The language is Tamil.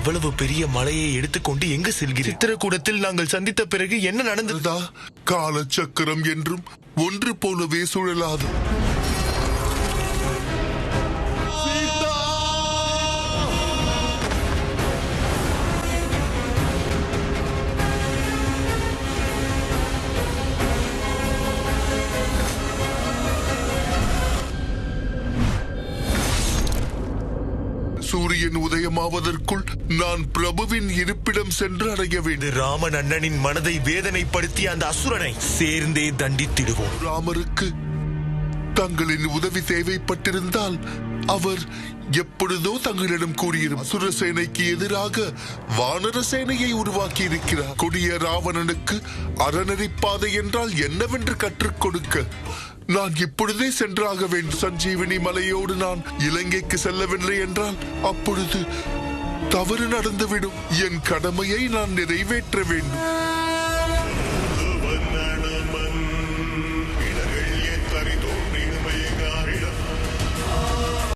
இவ்வளவு பெரிய மலையை எடுத்துக்கொண்டு எங்கு செல்கிறீர்? சித்திரக்கூடத்தில் நாங்கள் சந்தித்த பிறகு என்ன நடந்ததா? காலச்சக்கரம் என்றும் ஒன்று போலவே சுழலாது. சூரியன் உதயமாவதற்குள் நான் பிரபுவின் இருப்பிடம் சென்று அடைய வேண்டும். ராமன் அண்ணனின் மனதை வேதனைப்படுத்திய அந்த அசுரனை சேர்ந்தே தண்டித்திடுவோம். ராமருக்கு தங்களின் உதவி தேவைப்பட்டிருந்தால் அவர் எப்பொழுதோ தங்களிடம் கூறியிருக்கும். அசுர சேனைக்கு எதிராக வானர சேனையை உருவாக்கி இருக்கிறார். கொடிய ராவணனுக்கு அறநெறிப்பாதை என்றால் என்னவென்று கற்றுக் கொடுக்க நான் இப்பொழுதே சென்றாக வேண்டும். சஞ்சீவினி மலையோடு நான் இலங்கைக்கு செல்லவில்லை என்றால் அப்பொழுது தவறு நடந்துவிடும். என் கடமையை நான் நிறைவேற்ற வேண்டும்.